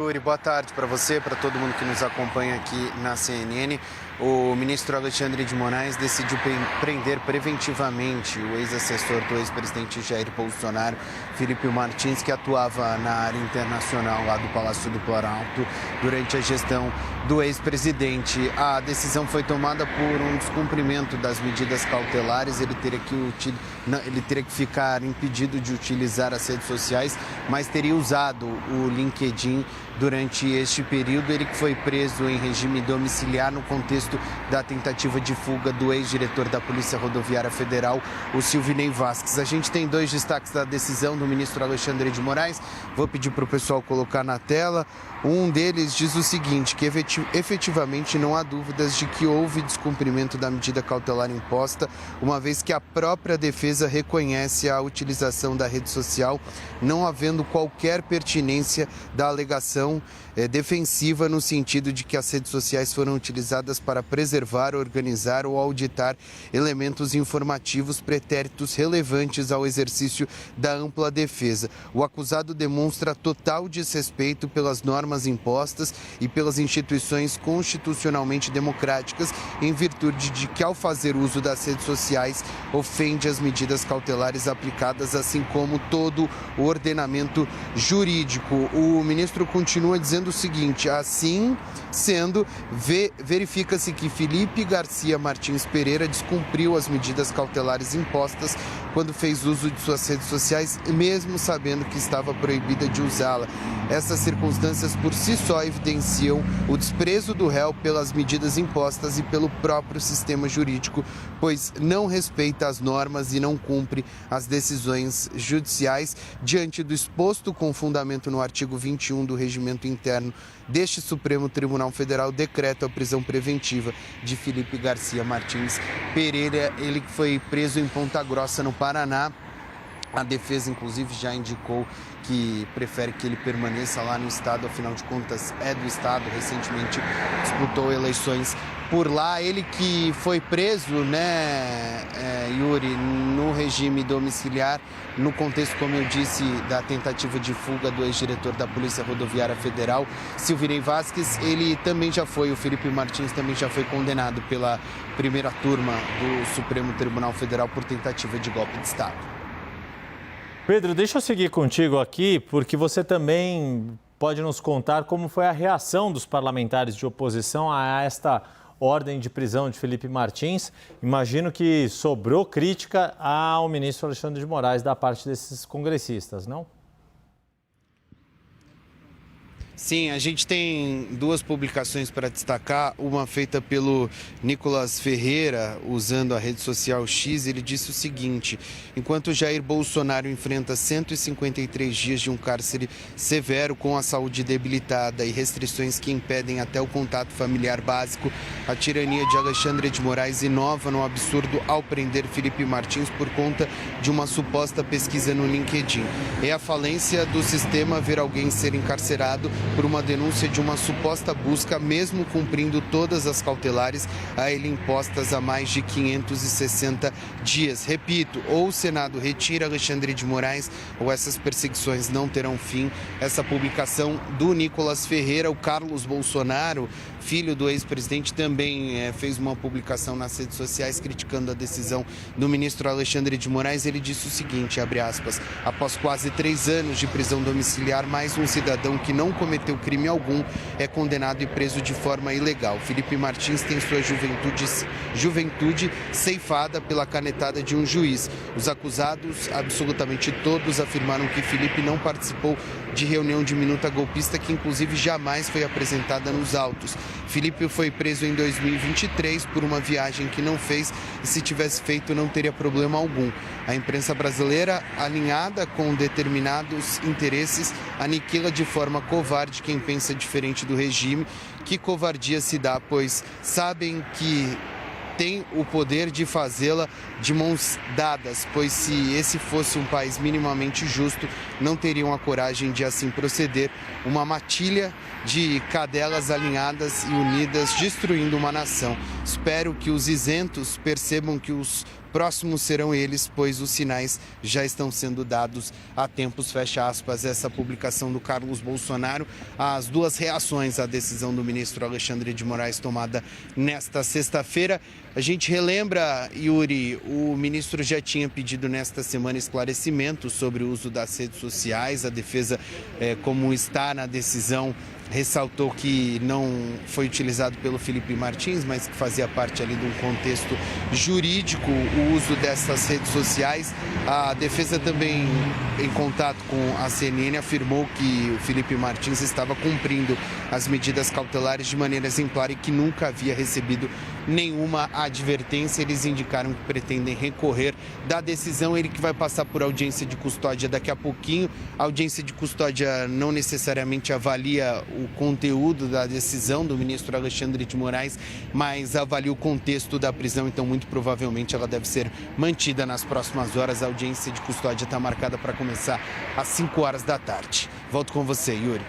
Yuri, boa tarde para você, para todo mundo que nos acompanha aqui na CNN. O ministro Alexandre de Moraes decidiu prender preventivamente o ex-assessor do ex-presidente Jair Bolsonaro, Felipe Martins, que atuava na área internacional lá do Palácio do Planalto durante a gestão do ex-presidente. A decisão foi tomada por um descumprimento das medidas cautelares. Ele teria que ficar impedido de utilizar as redes sociais, mas teria usado o LinkedIn durante este período. Ele que foi preso em regime domiciliar no contexto da tentativa de fuga do ex-diretor da Polícia Rodoviária Federal, o Silvinei Vasquez. A gente tem dois destaques da decisão do ministro Alexandre de Moraes. Vou pedir para o pessoal colocar na tela. Um deles diz o seguinte, que efetivamente não há dúvidas de que houve descumprimento da medida cautelar imposta, uma vez que a própria defesa reconhece a utilização da rede social, não havendo qualquer pertinência da alegação defensiva, no sentido de que as redes sociais foram utilizadas para preservar, organizar ou auditar elementos informativos pretéritos relevantes ao exercício da ampla defesa. O acusado demonstra total desrespeito pelas normas impostas e pelas instituições constitucionalmente democráticas, em virtude de que, ao fazer uso das redes sociais, ofende as medidas cautelares aplicadas, assim como todo o ordenamento jurídico. O ministro continua dizendo o seguinte: assim sendo, verifica-se que Felipe Garcia Martins Pereira descumpriu as medidas cautelares impostas quando fez uso de suas redes sociais, mesmo sabendo que estava proibida de usá-la. Essas circunstâncias por si só evidenciam o desprezo do réu pelas medidas impostas e pelo próprio sistema jurídico, pois não respeita as normas e não cumpre as decisões judiciais. Diante do exposto, com fundamento no artigo 21 do Regimento Interno deste Supremo Tribunal Federal, decreta a prisão preventiva de Felipe Garcia Martins Pereira, ele que foi preso em Ponta Grossa, no Paraná. A defesa, inclusive, já indicou que prefere que ele permaneça lá no estado, afinal de contas é do estado, recentemente disputou eleições por lá. Ele que foi preso, Yuri, no regime domiciliar, no contexto, como eu disse, da tentativa de fuga do ex-diretor da Polícia Rodoviária Federal, Silvinei Vasquez. Ele também já foi, o Felipe Martins também já foi condenado pela primeira turma do Supremo Tribunal Federal por tentativa de golpe de Estado. Pedro, deixa eu seguir contigo aqui, porque você também pode nos contar como foi a reação dos parlamentares de oposição a esta ordem de prisão de Felipe Martins. Imagino que sobrou crítica ao ministro Alexandre de Moraes da parte desses congressistas, não? Sim, a gente tem duas publicações para destacar, uma feita pelo Nicolas Ferreira, usando a rede social X. Ele disse o seguinte: enquanto Jair Bolsonaro enfrenta 153 dias de um cárcere severo com a saúde debilitada e restrições que impedem até o contato familiar básico, a tirania de Alexandre de Moraes inova no absurdo ao prender Felipe Martins por conta de uma suposta pesquisa no LinkedIn. É a falência do sistema ver alguém ser encarcerado por uma denúncia de uma suposta busca, mesmo cumprindo todas as cautelares a ele impostas há mais de 560 dias. Repito, ou o Senado retira Alexandre de Moraes ou essas perseguições não terão fim. Essa publicação do Nicolas Ferreira. O Carlos Bolsonaro, filho do ex-presidente, também fez uma publicação nas redes sociais criticando a decisão do ministro Alexandre de Moraes. Ele disse o seguinte, abre aspas: após quase 3 anos de prisão domiciliar, mais um cidadão que não cometeu crime algum é condenado e preso de forma ilegal. Felipe Martins tem sua juventude ceifada pela canetada de um juiz. Os acusados, absolutamente todos, afirmaram que Felipe não participou de reunião de minuta golpista, que inclusive jamais foi apresentada nos autos. Felipe foi preso em 2023 por uma viagem que não fez e, se tivesse feito, não teria problema algum. A imprensa brasileira, alinhada com determinados interesses, aniquila de forma covarde quem pensa diferente do regime. Que covardia se dá, pois sabem que tem o poder de fazê-la de mãos dadas, pois se esse fosse um país minimamente justo, não teriam a coragem de assim proceder. Uma matilha de cadelas alinhadas e unidas, destruindo uma nação. Espero que os isentos percebam que os próximos serão eles, pois os sinais já estão sendo dados há tempos, fecha aspas, essa publicação do Carlos Bolsonaro. As duas reações à decisão do ministro Alexandre de Moraes tomada nesta sexta-feira. A gente relembra, Yuri, o ministro já tinha pedido nesta semana esclarecimentos sobre o uso das redes sociais. A defesa, como está na decisão, ressaltou que não foi utilizado pelo Felipe Martins, mas que fazia parte ali de um contexto jurídico o uso dessas redes sociais. A defesa também, em contato com a CNN, afirmou que o Felipe Martins estava cumprindo as medidas cautelares de maneira exemplar e que nunca havia recebido nenhuma advertência. Eles indicaram que pretendem recorrer da decisão, ele que vai passar por audiência de custódia daqui a pouquinho. A audiência de custódia não necessariamente avalia o conteúdo da decisão do ministro Alexandre de Moraes, mas avalia o contexto da prisão, então muito provavelmente ela deve ser mantida nas próximas horas. A audiência de custódia está marcada para começar às 5 horas da tarde. Volto com você, Yuri.